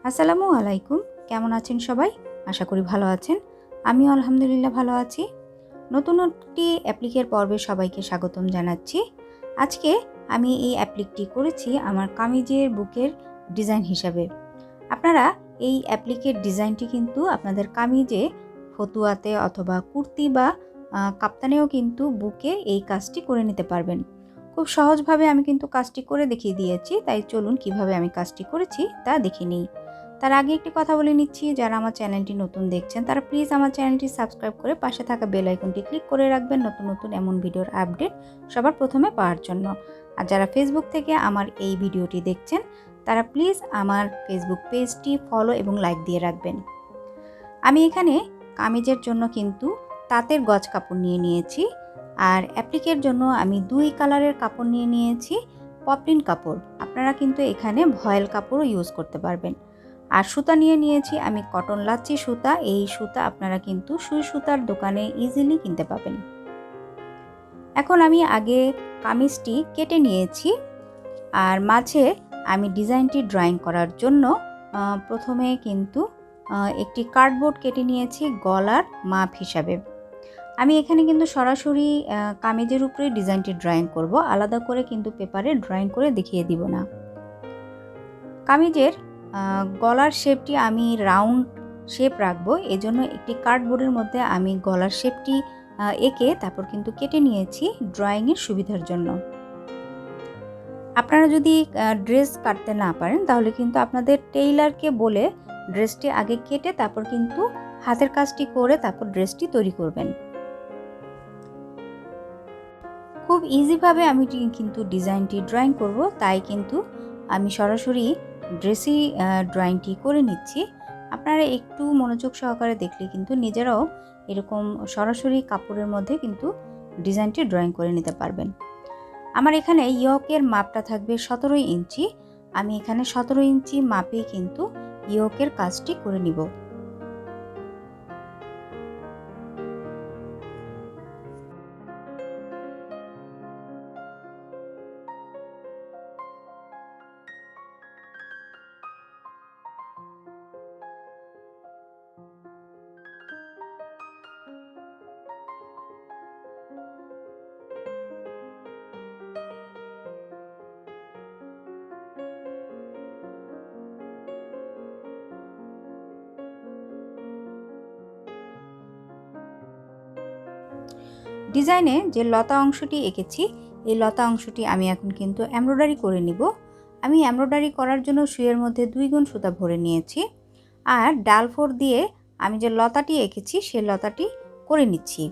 আসসালামু আলাইকুম। কেমন আছেন সবাই? আশা করি ভালো আছেন। আমিও আলহামদুলিল্লাহ ভালো আছি। নতুন একটি অ্যাপ্লিকের পর্বে সবাইকে স্বাগতম জানাচ্ছি। আজকে আমি এই অ্যাপ্লিকটি করেছি আমার কামিজের বুকের ডিজাইন হিসাবে। আপনারা এই অ্যাপ্লিকের ডিজাইনটি কিন্তু আপনাদের কামিজে, ফতুয়াতে অথবা কুর্তি বা কাপ্তানেও কিন্তু বুকে এই কাজটি করে নিতে পারবেন। খুব সহজভাবে আমি কিন্তু কাজটি করে দেখিয়ে দিয়েছি, তাই চলুন কিভাবে আমি কাজটি করেছি তা দেখে নিই। তার আগে একটি কথা বলে নিচ্ছি, যারা আমার চ্যানেলটি নতুন দেখছেন তারা প্লিজ আমার চ্যানেলটি সাবস্ক্রাইব করে পাশে থাকা বেল আইকনটি ক্লিক করে রাখবেন নতুন নতুন এমন ভিডিওর আপডেট সবার প্রথমে পাওয়ার জন্য। আর যারা ফেসবুক থেকে আমার এই ভিডিওটি দেখছেন তারা প্লিজ আমার ফেসবুক পেজটি ফলো এবং লাইক দিয়ে রাখবেন। আমি এখানে কামিজের জন্য কিন্তু তাঁতের গজ কাপড় নিয়ে নিয়েছি, আর অ্যাপ্লিকের জন্য আমি 2 কালারের কাপড় নিয়ে নিয়েছি, পপলিন কাপড়। আপনারা কিন্তু এখানে ভয়েল কাপড়ও ইউজ করতে পারবেন। আর সুতা নিয়ে নিয়েছি আমি কটন লাচ্ছি সুতা। এই সুতা আপনারা কিন্তু সুই সুতার দোকানে ইজিলি কিনতে পাবেন। এখন আমি আগে কামিজটি কেটে নিয়েছি, আর মাঝে আমি ডিজাইনটি ড্রয়িং করার জন্য প্রথমে কিন্তু একটি কার্ডবোর্ড কেটে নিয়েছি গলার মাপ হিসাবে। আমি এখানে কিন্তু সরাসরি কামিজের উপরে ডিজাইনটি ড্রয়িং করব, আলাদা করে কিন্তু পেপারে ড্রয়িং করে দেখিয়ে দিব না। কামিজের গলার শেপটি আমি রাউন্ড শেপ রাখবো, এজন্য একটি কার্ডবোর্ডের মধ্যে আমি গলার শেপটি এঁকে তারপর কিন্তু কেটে নিয়েছি ড্রয়িংয়ের সুবিধার জন্য। আপনারা যদি ড্রেস কাটতে না পারেন তাহলে কিন্তু আপনাদের টেইলারকে বলে ড্রেসটি আগে কেটে তারপর কিন্তু হাতের কাজটি করে তারপর ড্রেসটি তৈরি করবেন। খুব ইজিভাবে আমি কিন্তু ডিজাইনটি ড্রয়িং করব, তাই কিন্তু আমি সরাসরি ড্রেসই ড্রয়িংটি করে নিচ্ছি। আপনারা একটু মনোযোগ সহকারে দেখলে কিন্তু নিজেরাও এরকম সরাসরি কাপড়ের মধ্যে কিন্তু ডিজাইনটি ড্রয়িং করে নিতে পারবেন। আমার এখানে ইয়োকের মাপটা থাকবে 17 ইঞ্চি। আমি এখানে 17 ইঞ্চি মাপে কিন্তু ইয়োকের কাজটি করে নিব। ডিজাইনে যে লতা অংশটি এঁকেছি এই লতা অংশটি আমি এখন কিন্তু এমব্রয়ডারি করে নিব। আমি এমব্রয়ডারি করার জন্য সুইয়ের মধ্যে 2 গুণ সুতা ভরে নিয়েছি, আর ডাল ফোর দিয়ে আমি যে লতাটি এঁকেছি সেই লতাটি করে নিচ্ছি।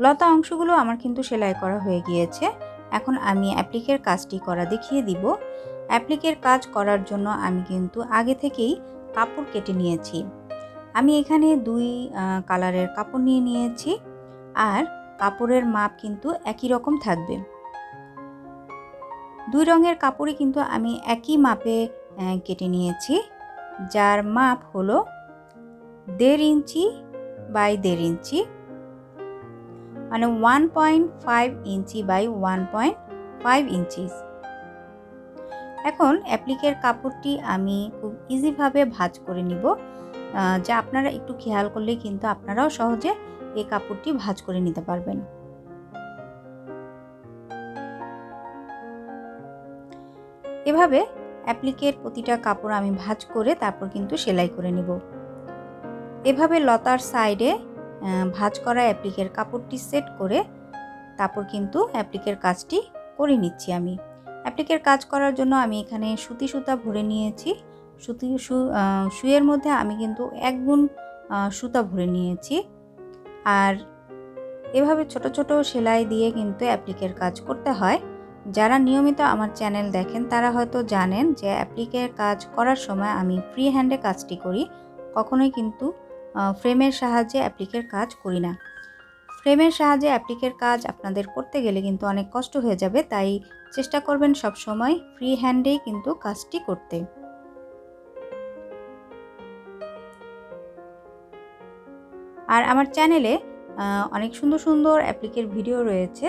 লতা অংশগুলো আমার কিন্তু সেলাই করা হয়ে গিয়েছে। এখন আমি অ্যাপ্লিকের কাজটি করা দেখিয়ে দিব। অ্যাপ্লিকের কাজ করার জন্য আমি কিন্তু আগে থেকেই কাপড় কেটে নিয়েছি। আমি এখানে 2 কালারের কাপড় নিয়ে নিয়েছি, আর কাপড়ের মাপ কিন্তু একই রকম থাকবে। 2 রঙের কাপড়ই কিন্তু আমি একই মাপে কেটে নিয়েছি, যার মাপ হলো 1.5 ইঞ্চি বাই 1.5 ইঞ্চি, মানে 1.5 ইঞ্চি বাই 1.5 ইঞ্চি। এখন অ্যাপ্লিকের কাপড়টি আমি খুব ইজিভাবে ভাঁজ করে নিব, যা আপনারা একটু খেয়াল করলে কিন্তু আপনারাও সহজে এই কাপড়টি ভাঁজ করে নিতে পারবেন। এভাবে অ্যাপ্লিকের প্রতিটা কাপড় আমি ভাঁজ করে তারপর কিন্তু সেলাই করে নেব। এভাবে লতার সাইডে ভাঁজ করা অ্যাপ্লিকের কাপড়টি সেট করে তারপর কিন্তু অ্যাপ্লিকের কাজটি করে নিচ্ছি। আমি অ্যাপ্লিকের কাজ করার জন্য আমি এখানে সুতি সুতা ভরে নিয়েছি। সুইয়ের মধ্যে আমি কিন্তু 1 গুণ সুতা ভরে নিয়েছি। আর এভাবে ছোট ছোট সেলাই দিয়ে কিন্তু অ্যাপ্লিকের কাজ করতে হয়। যারা নিয়মিত আমার চ্যানেল দেখেন তারা হয়তো জানেন যে অ্যাপ্লিকের কাজ করার সময় আমি ফ্রি হ্যান্ডে কাজটি করি, কখনোই কিন্তু ফ্রেমের সাহায্যে অ্যাপ্লিকের কাজ করি না। ফ্রেমের সাহায্যে অ্যাপ্লিকের কাজ আপনাদের করতে গেলে কিন্তু অনেক কষ্ট হয়ে যাবে, তাই চেষ্টা করবেন সব সময় ফ্রি হ্যান্ডেই কিন্তু কাজটি করতে। আর আমার চ্যানেলে অনেক সুন্দর সুন্দর অ্যাপ্লিকের ভিডিও রয়েছে,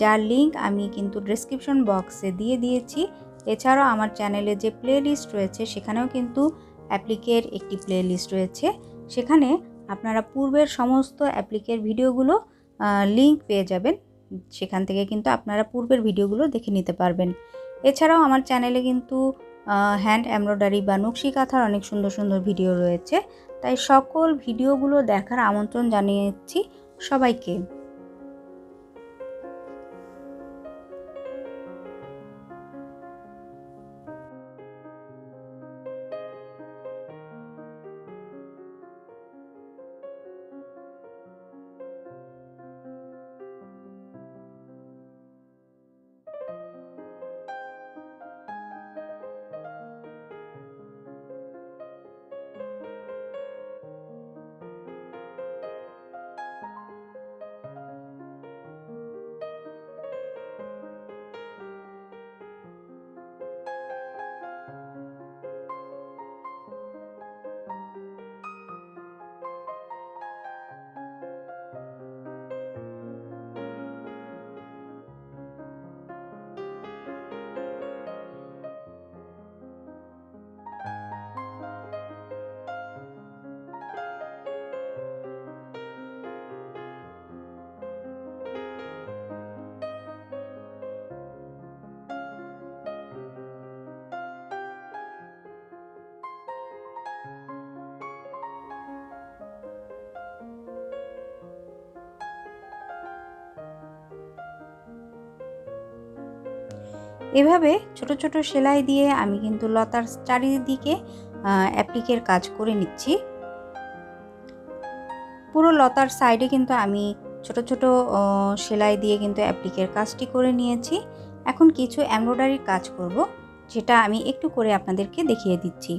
যার লিংক আমি কিন্তু ডেসক্রিপশন বক্সে দিয়ে দিয়েছি। এছাড়াও আমার চ্যানেলে যে প্লে লিস্ট রয়েছে সেখানেও কিন্তু অ্যাপ্লিকের একটি প্লে লিস্ট রয়েছে, সেখানে আপনারা পূর্বের সমস্ত অ্যাপ্লিকের ভিডিওগুলো লিংক পেয়ে যাবেন। সেখান থেকে কিন্তু আপনারা পূর্বের ভিডিওগুলো দেখে নিতে পারবেন। এছাড়াও আমার চ্যানেলে কিন্তু হ্যান্ড এমব্রয়ডারি বা নকশি কাঁথার অনেক সুন্দর সুন্দর ভিডিও রয়েছে, তাই সকল ভিডিওগুলো দেখার আমন্ত্রণ জানিয়েছি সবাইকে। এভাবে ছোট ছোট সেলাই দিয়ে আমি কিন্তু লতার চারিদিকে অ্যাপ্লিকের কাজ করে নিচ্ছি। পুরো লতার সাইডে কিন্তু আমি ছোট ছোট সেলাই দিয়ে কিন্তু অ্যাপ্লিকের কাজটি করে নিয়েছি। এখন কিছু এমব্রয়ডারির কাজ করব, যেটা আমি একটু করে আপনাদেরকে দেখিয়ে দিচ্ছি।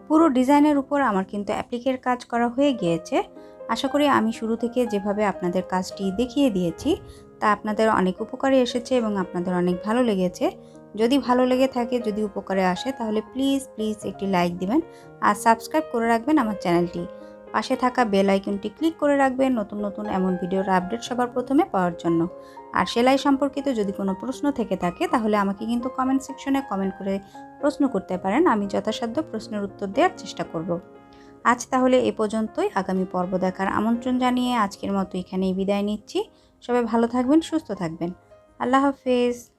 পুরো ডিজাইনের উপর আমার কিন্তু অ্যাপ্লিকের কাজ করা হয়ে গিয়েছে। আশা করি আমি শুরু থেকে যেভাবে আপনাদের কাজটি দেখিয়ে দিয়েছি তা আপনাদের অনেক উপকারে এসেছে এবং আপনাদের অনেক ভালো লেগেছে। যদি ভালো লেগে থাকে, যদি উপকারে আসে, তাহলে প্লিজ একটি লাইক দিবেন আর সাবস্ক্রাইব করে রাখবেন আমার চ্যানেলটি। পাশে থাকা বেল আইকনটি ক্লিক করে রাখবেন নতুন এমন ভিডিওর আপডেট সবার প্রথমে পাওয়ার জন্য। আর সেলাই সম্পর্কিত যদি কোনো প্রশ্ন থেকে থাকে তাহলে আমাকে কিন্তু কমেন্ট সেকশনে কমেন্ট করে প্রশ্ন করতে পারেন। আমি যথাসাধ্য প্রশ্নের উত্তর দেওয়ার চেষ্টা করব। আজ তাহলে এ পর্যন্তই। আগামী পর্ব দেখার আমন্ত্রণ জানিয়ে আজকের মতো এখানেই বিদায় নিচ্ছি। সবাই ভালো থাকবেন, সুস্থ থাকবেন। আল্লাহ হাফেজ।